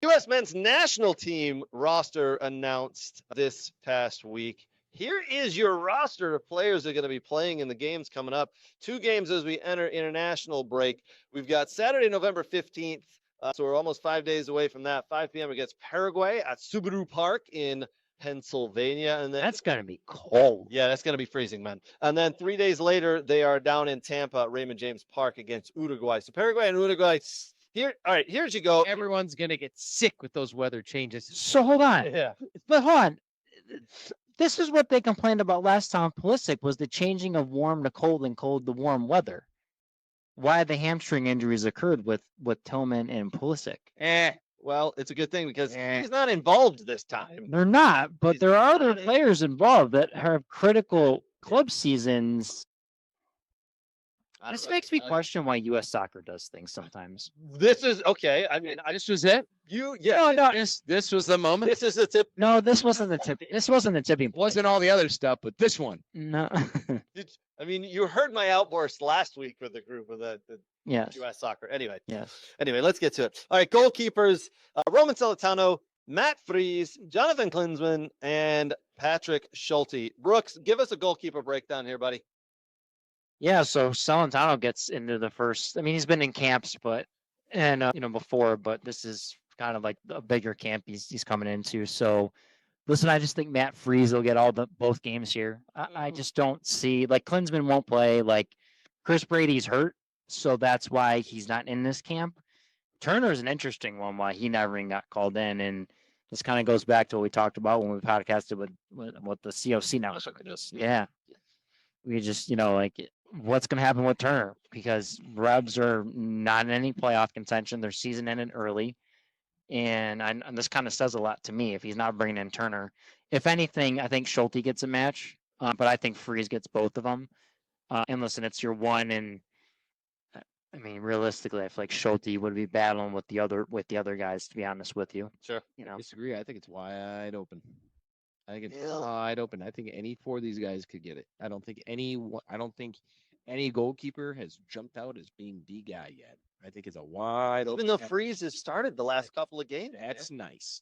U.S. men's national team roster announced this past week. Here is your roster of players that are going to be playing in the games coming up. 2 games as we enter international break. We've got Saturday, November 15th. So we're almost 5 days away from that. 5 p.m. against Paraguay at Subaru Park in Pennsylvania. And then that's going to be cold. Yeah, that's going to be freezing, man. And then 3 days later, they are down in Tampa at Raymond James Park against Uruguay. So Paraguay and Uruguay. Here, all right, here's you go. Everyone's going to get sick with those weather changes. So hold on. Yeah. But hold on. This is what they complained about last time, Pulisic, was the changing of warm to cold and cold to warm weather. Why the hamstring injuries occurred with Tillman and Pulisic. Well, it's a good thing because he's not involved this time. They're not, but there are other players involved that have critical club seasons. This makes me question why U.S. soccer does things sometimes. This is okay. I mean, This was it. No. This was the moment. This is the tip. No, this wasn't the tip. This wasn't the tipping point. Wasn't all the other stuff, but this one. No. I mean, you heard my outburst last week with the group of the Yes. U.S. soccer. Anyway. Yes. Anyway, let's get to it. All right, goalkeepers: Roman Celentano, Matt Fries, Jonathan Klinsmann, and Patrick Schulte. Brooks, give us a goalkeeper breakdown here, buddy. Yeah, so Celentano gets into the first. I mean, he's been in camps, before, but this is kind of like a bigger camp he's coming into. So, listen, I just think Matt Fries will get both games here. I just don't see Klinsmann won't play. Chris Brady's hurt, so that's why he's not in this camp. Turner's an interesting one, why he never even got called in, and this kind of goes back to what we talked about when we podcasted with the COC now. Yeah. We just, what's going to happen with Turner? Because Rebs are not in any playoff contention. Their season ended early. And this kind of says a lot to me if he's not bringing in Turner. If anything, I think Schulte gets a match. But I think Fries gets both of them. And listen, it's your one. And I mean, realistically, I feel like Schulte would be battling with the other guys, to be honest with you. Sure. I disagree. I think it's wide open. I think it's wide open. I think any 4 of these guys could get it. I don't think any goalkeeper has jumped out as being the guy yet. I think it's a wide open. Even though Fries has started the last couple of games. That's nice.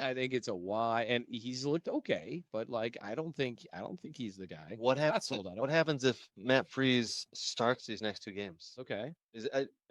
I think it's a wide, and he's looked okay, but I don't think he's the guy. What happens if Matt Fries starts these next 2 games? Okay.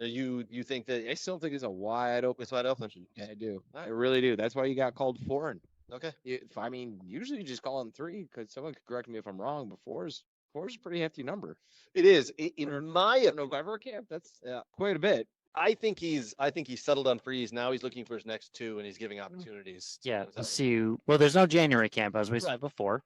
You think that? I still think it's a wide open. It's wide open. Yeah, I do. Right. I really do. That's why you got called foreign. Okay. Usually you just call him 3 because someone could correct me if I'm wrong, but 4 is a pretty hefty number. It is. In my November camp, that's quite a bit. I think he's settled on Fries. Now he's looking for his next 2, and he's giving opportunities. Yeah. Let's see. Well, there's no January camp, as we said before.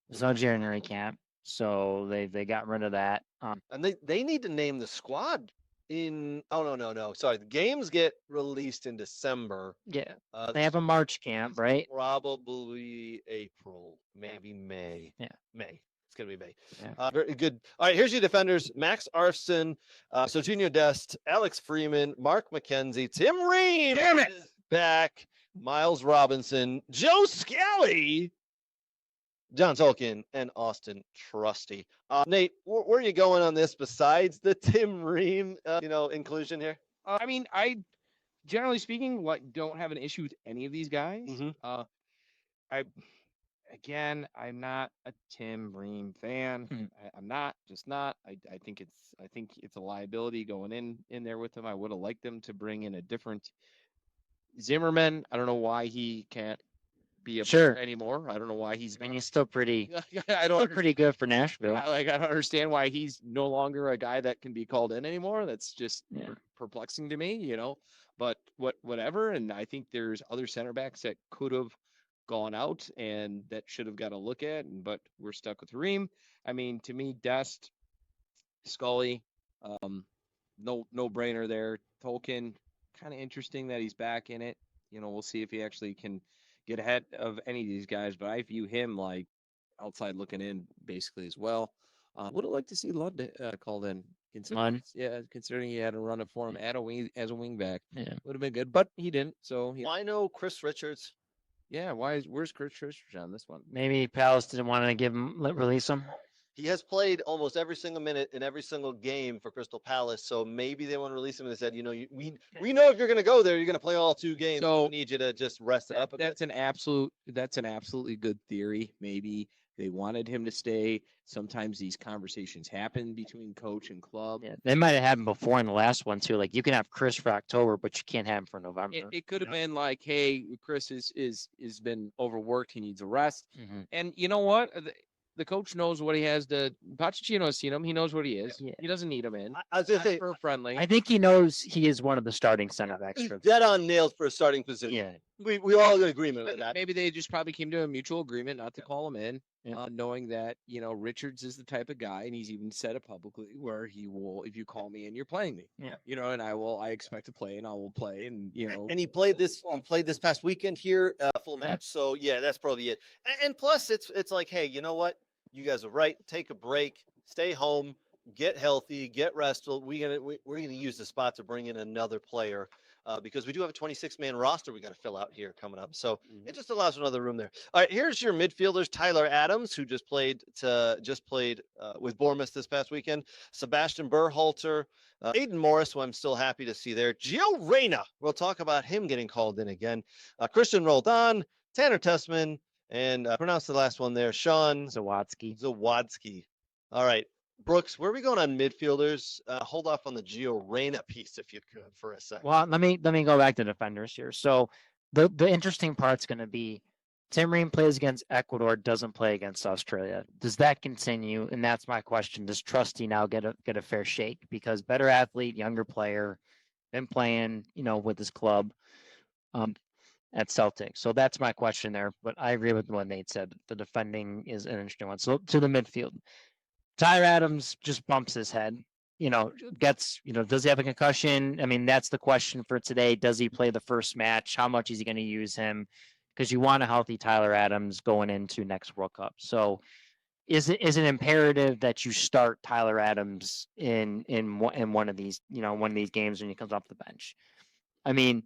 There's no January camp, so they got rid of that. And they need to name the squad in. Oh no. Sorry, the games get released in December. Yeah. They have a March camp, right? Probably April, maybe May. Yeah. May. It's going to be May. Yeah. Very good. All right, here's your defenders. Max Arfson, Serginho Dest, Alex Freeman, Mark McKenzie, Tim Ream. Damn it! Back. Miles Robinson, Joe Scally, John Tolkien, and Austin Trusty. Nate, where are you going on this besides the Tim Ream, inclusion here? I generally speaking, don't have an issue with any of these guys. Mm-hmm. I'm not a Tim Ream fan. I'm not. I think it's a liability going in there with him. I would have liked them to bring in a different Zimmerman. I don't know why he can't be a player anymore. I don't know why he's. I mean, he's still pretty. Pretty good for Nashville. I don't understand why he's no longer a guy that can be called in anymore. That's just perplexing to me, But whatever. And I think there's other center backs that could have gone out and that should have got a look at. But we're stuck with Ream. I mean, to me, Dest, Scully, no brainer there. Tolkien, kind of interesting that he's back in it. We'll see if he actually can get ahead of any of these guys, but I view him like outside looking in basically as well. Would have liked to see Lund called in. Considering he had a run for him as a wing back. Yeah, would have been good, but he didn't. So why no Chris Richards? Yeah, where's Chris Richards on this one? Maybe Palace didn't want to release him. He has played almost every single minute in every single game for Crystal Palace, so maybe they want to release him. And they said, we know if you're going to go there, you're going to play all 2 games. So we need you to just rest it up a bit. That's an absolutely good theory. Maybe they wanted him to stay. Sometimes these conversations happen between coach and club. Yeah, they might have happened before in the last one too. Like you can have Chris for October, but you can't have him for November. It could have been like, hey, Chris is been overworked. He needs a rest. And you know what? The coach knows what he has to. Pochettino has seen him. He knows what he is. Yeah. He doesn't need him in. I was going to say, For friendly. I think he knows he is one of the starting center backs. he's For dead on nailed for a starting position. yeah, We all in agreement with that. Maybe they just probably came to a mutual agreement not to call him in, Yeah. knowing that Richards is the type of guy, and he's even said it publicly where he will, if you call me in, you're playing me. Yeah. And I expect to play, and I will play, and And he played this past weekend here, full match. So yeah, that's probably it. And plus, it's like, hey, you know what? You guys are right. Take a break. Stay home. Get healthy. Get restful. We're gonna use the spot to bring in another player. Because we do have a 26-man roster we got to fill out here coming up. So it just allows another room there. All right, here's your midfielders. Tyler Adams, who just played with Bournemouth this past weekend. Sebastian Berhalter, Aiden Morris, who I'm still happy to see there. Gio Reyna, we'll talk about him getting called in again. Christian Roldan, Tanner Tessman, and pronounce the last one there, Sean Zawadski. All right. Brooks, where are we going on midfielders? Hold off on the Gio Reyna piece if you could for a second. Well, let me go back to defenders here. So the interesting part's going to be Tim Ream plays against Ecuador, doesn't play against Australia. Does that continue? And that's my question. Does Trusty now get a fair shake? Because better athlete, younger player, been playing, with his club at Celtic. So that's my question there. But I agree with what Nate said. The defending is an interesting one. So to the midfield. Tyler Adams just bumps his head, does he have a concussion? I mean, that's the question for today. Does he play the first match? How much is he going to use him? Because you want a healthy Tyler Adams going into next World Cup. So is it imperative that you start Tyler Adams in one of these, one of these games when he comes off the bench? I mean,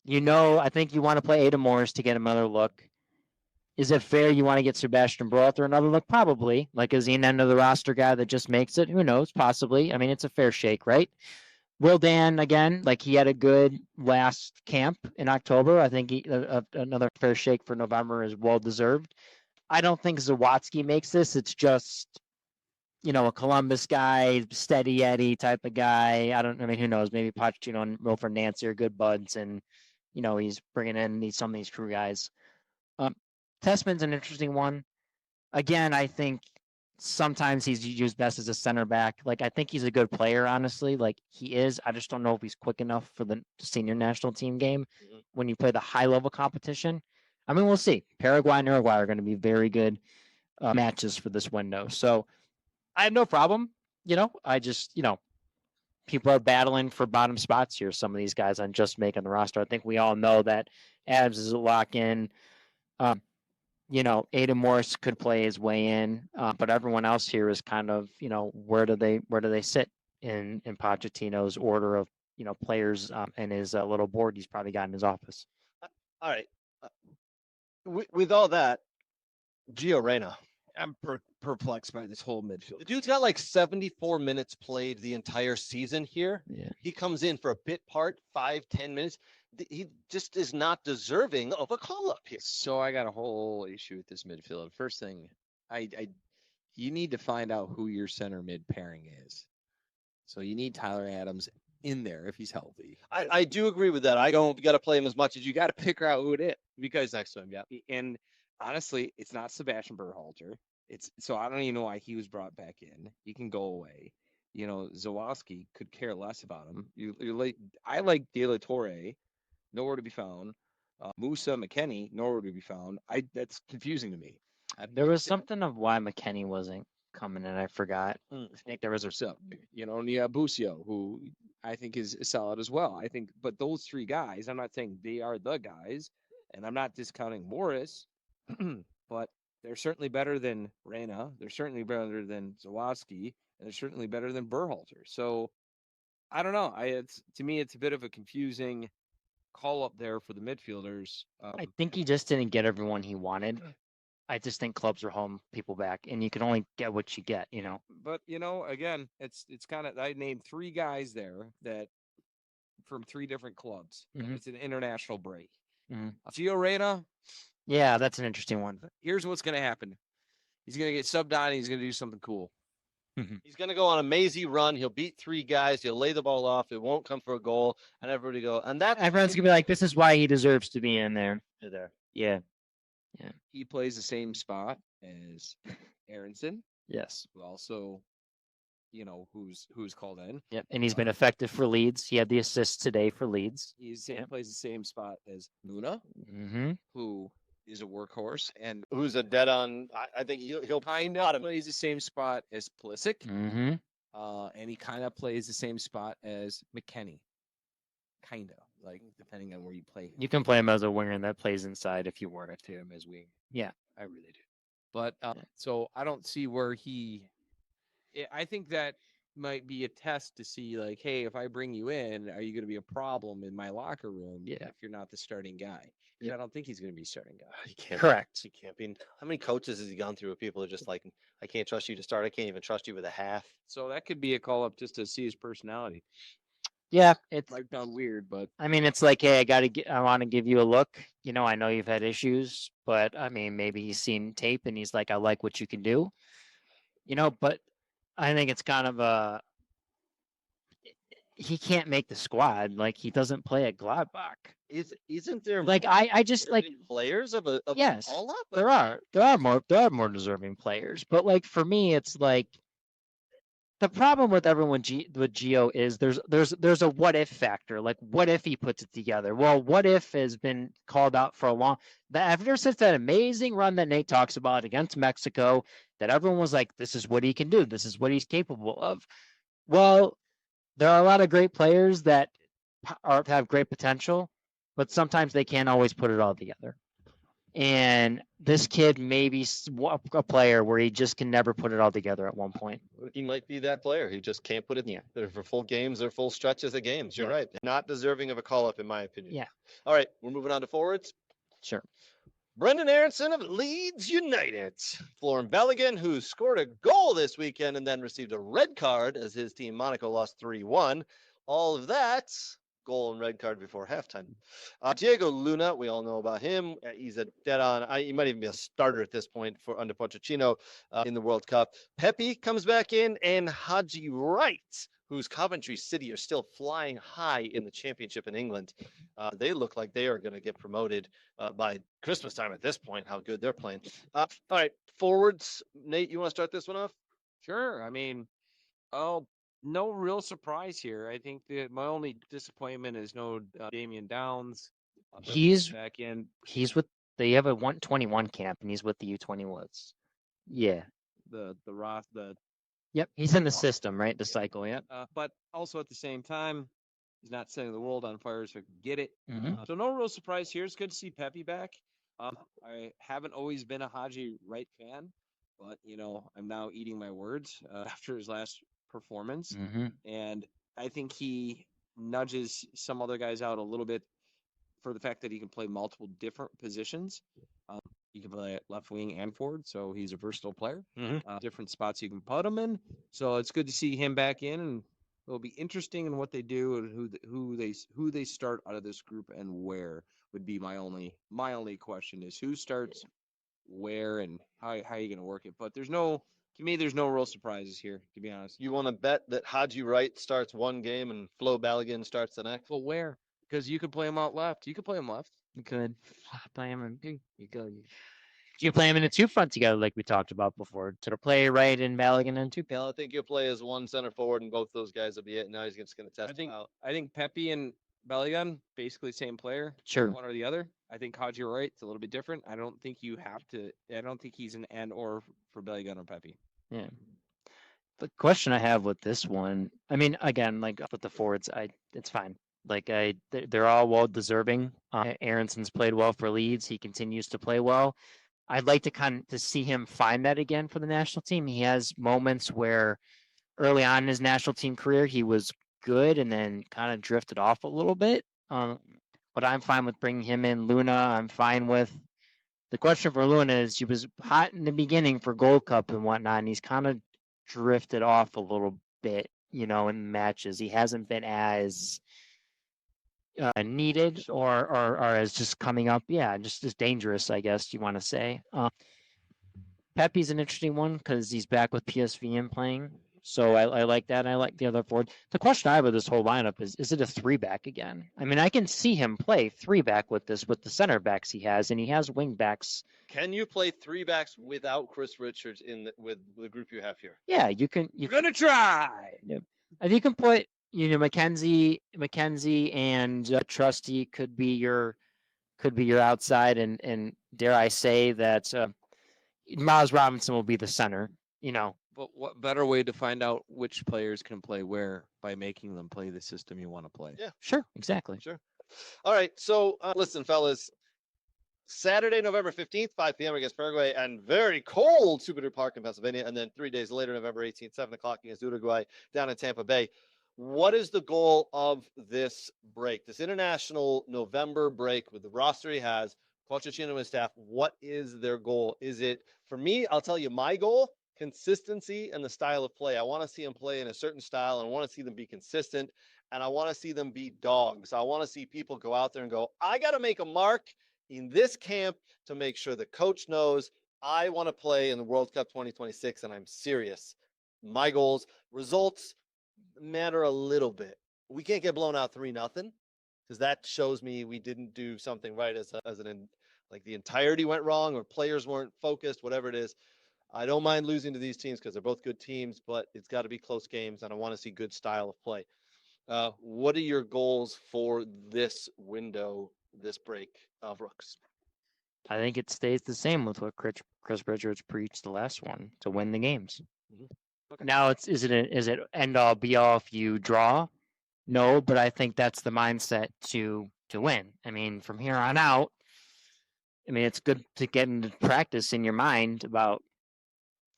I think you want to play Ada Morris to get another look. Is it fair you want to get Sebastian Berhalter another look? Probably. Like, is he an end of the roster guy that just makes it? Who knows? Possibly. I mean, it's a fair shake, right? Will Dan, again, like he had a good last camp in October. I think another fair shake for November is well-deserved. I don't think Zawadski makes this. It's just, a Columbus guy, steady Eddie type of guy. Who knows? Maybe Pochettino and Wilfred Nancy are good buds, and, he's bringing in some of these crew guys. Tessman's an interesting one. Again, I think sometimes he's used best as a center back. Like, I think he's a good player, honestly. Like, he is. I just don't know if he's quick enough for the senior national team game when you play the high-level competition. I mean, we'll see. Paraguay and Uruguay are going to be very good matches for this window. So I have no problem. I just, people are battling for bottom spots here. Some of these guys on just making the roster. I think we all know that Adams is a lock-in. Aiden Morris could play his way in, but everyone else here is kind of, where do they sit in Pochettino's order of, players and his little board he's probably got in his office. All right. With all that, Gio Reyna. I'm perplexed by this whole midfield. The dude's got like 74 minutes played the entire season here. Yeah. He comes in for a bit part, 5-10 minutes. He just is not deserving of a call up here. So I got a whole issue with this midfield. First thing, you need to find out who your center mid pairing is. So you need Tyler Adams in there if he's healthy. I do agree with that. I don't got to play him as much as You got to figure out who it is because next to him, yeah. And honestly, it's not Sebastian Berhalter. So I don't even know why he was brought back in. He can go away. Zawadski could care less about him. I like De La Torre, nowhere to be found. Musa McKennie, nowhere to be found. That's confusing to me. There was something of why McKennie wasn't coming in. I forgot. I think there was Busio, who I think is solid as well. I think, but those three guys, I'm not saying they are the guys, and I'm not discounting Morris, but they're certainly better than Reyna. They're certainly better than Zawadski, and they're certainly better than Berhalter. So I don't know. To me, it's a bit of a confusing call up there for the midfielders. I think he just didn't get everyone he wanted. I just think clubs are holding people back, and you can only get what you get. But again, it's kind of, I named 3 guys there that from 3 different clubs. Mhm. It's an international break. Mhm. Gio Reyna, Yeah, that's an interesting one. here's what's going to happen. He's going to get subbed on and he's going to do something cool. He's going to go on a mazy run. He'll beat 3 guys. He'll lay the ball off. It won't come for a goal, and everybody go. And that's Everyone's gonna be like, "This is why he deserves to be in there." there. Yeah. He plays the same spot as Aronson, Yes. who also, who's called in. Yep. And he's been effective for Leeds. He had the assist today for Leeds. Plays the same spot as Luna, Mm-hmm. who is a workhorse, and Who's a dead on? I think he'll kind bottom. of plays the same spot as Pulisic, Mm-hmm. and he kind of plays the same spot as McKennie. Kind of, like, depending on where you play him. You can play him as a winger and that plays inside if you want it. To him as wing. Yeah. I really do. But so I don't see where I think that might be a test to see, like, hey, if I bring you in, are you going to be a problem in my locker room? Yeah. If you're not the starting guy. I don't think he's going to be a starting guy. He can't. Correct. He can't be. How many coaches has he gone through where people are just like, I can't trust you to start. I can't even trust you with a half. So that could be a call up just to see his personality. Yeah, it's. Might sound weird, but I mean, it's like, hey, I want to give you a look. I know you've had issues, but I mean, maybe he's seen tape and he's like, I like what you can do. But I think it's kind of he can't make the squad. Like, he doesn't play at Gladbach. Isn't there Like, I just like players of a yes, all up? there are more deserving players, but like for me, it's like the problem with everyone with Gio is there's a what if factor. Like, what if he puts it together? Well, what if has been called out for a long. Ever since that amazing run that Nate talks about against Mexico, that everyone was like, this is what he can do. This is what he's capable of. Well, there are a lot of great players that have great potential, but sometimes they can't always put it all together. And this kid may be a player where he just can never put it all together at one point. He might be that player. He just can't put it together for full games or full stretches of games. You're Yeah. right. Not deserving of a call up, in my opinion. Yeah. All right, we're moving on to forwards. Sure. Brendan Aronson of Leeds United. Florin Balogun, who scored a goal this weekend and then received a red card as his team Monaco lost 3-1. All of that, goal and red card before halftime. Diego Luna, we all know about him. He's a dead on. He might even be a starter at this point for under Pochettino in the World Cup. Pepe comes back in, and Haji Wright, whose Coventry City are still flying high in the championship in England. They look like they are going to get promoted by Christmas time at this point, how good they're playing. All right, forwards. Nate, you want to start this one off? Sure. I mean, no real surprise here. I think that my only disappointment is no Damian Downs. He's back in. They have a 121 camp, and he's with the U21s. Yeah. The Yep. He's in the system, right? The cycle. Yep. But also at the same time, he's not setting the world on fire, so I can get it. Mhm. So no real surprise here. It's good to see Pepe back. I haven't always been a Haji Wright fan, but I'm now eating my words after his last performance, and I think he nudges some other guys out a little bit for the fact that he can play multiple different positions. He can play left wing and forward, so he's a versatile player. Different spots you can put him in. So it's good to see him back in, and it'll be interesting in what they do and who they start out of this group and where would be my only question is who starts where and how are you going to work it. But there's no real surprises here, to be honest. You want to bet that Haji Wright starts one game and Flo Balogun starts the next? Well, where? Because you could play him out left. You could play him left. You could play him in. You play him in a 2-front together, like we talked about before. To play right in Balogun and 2. I think you'll play as one center forward, and both those guys will be it. Now he's just going to test out. I think Pepe and Balogun basically same player. Sure. One or the other. I think Haji Wright's a little bit different. I don't think you have to. I don't think he's an and or for Balogun or Pepe. Yeah. The question I have with this one, I mean, again, like with the forwards, it's fine. Like they're all well deserving. Aronson's played well for Leeds. He continues to play well. I'd like to see him find that again for the national team. He has moments where early on in his national team career, he was good and then kind of drifted off a little bit. But I'm fine with bringing him in. Luna, I'm fine with. The question for Luna is he was hot in the beginning for Gold Cup and whatnot, and he's kind of drifted off a little bit, in matches. He hasn't been as needed or as just coming up. Yeah, just as dangerous, I guess you want to say. Pepe's an interesting one because he's back with PSV and playing. So I like that. I like the other forward. The question I have with this whole lineup is it a 3-back again? I mean, I can see him play 3-back with the center backs he has, and he has wing backs. Can you play 3-backs without Chris Richards with the group you have here? Yeah, you can. You're gonna try. If you can put, McKenzie and Trusty could be your outside, and dare I say that Miles Robinson will be the center. But what better way to find out which players can play where by making them play the system you want to play? Yeah, sure, exactly. Sure. All right. So listen, fellas. Saturday, November 15th, 5 p.m. against Paraguay, and very cold Super Park in Pennsylvania. And then 3 days later, November 18th, 7 o'clock against Uruguay down in Tampa Bay. What is the goal of this break, this international November break with the roster he has, Pochettino and his staff? What is their goal? Is it, for me, I'll tell you my goal, consistency and the style of play. I want to see them play in a certain style, and I want to see them be consistent, and I want to see them be dogs. I want to see people go out there and go, I got to make a mark in this camp to make sure the coach knows I want to play in the World Cup 2026, and I'm serious. My goals, results matter a little bit. We can't get blown out 3-0 because that shows me we didn't do something right like the entirety went wrong or players weren't focused, whatever it is. I don't mind losing to these teams because they're both good teams, but it's got to be close games, and I want to see good style of play. What are your goals for this window, this break of Rooks? I think it stays the same with what Chris Richards preached the last one, to win the games. Mm-hmm. Okay. Now, is it end all be all if you draw? No, but I think that's the mindset to win. I mean, from here on out, it's good to get into practice in your mind about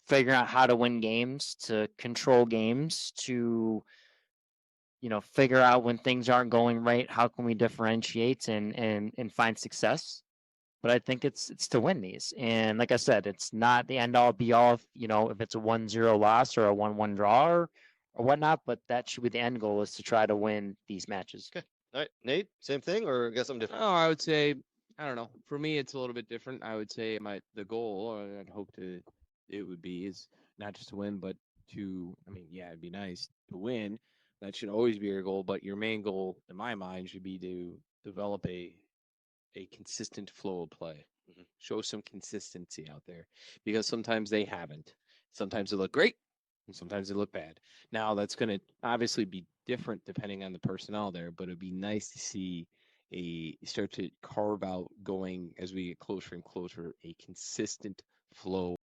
figuring out how to win games, to control games, to figure out when things aren't going right, how can we differentiate and find success. But I think it's to win these. And like I said, it's not the end all be all, if it's a 1-0 loss or a 1-1 draw or whatnot, but that should be the end goal, is to try to win these matches. Okay. All right. Nate, same thing, or I guess something different? Oh, I would say, I don't know. For me, it's a little bit different. I would say the goal, or I'd hope it would be, is not just to win, but it'd be nice to win. That should always be your goal, but your main goal, in my mind, should be to develop a consistent flow of play. Mm-hmm. Show some consistency out there, because sometimes they haven't. Sometimes they look great, and sometimes they look bad. Now, that's going to obviously be different depending on the personnel there, but it'd be nice to see start to carve out, going as we get closer and closer, a consistent flow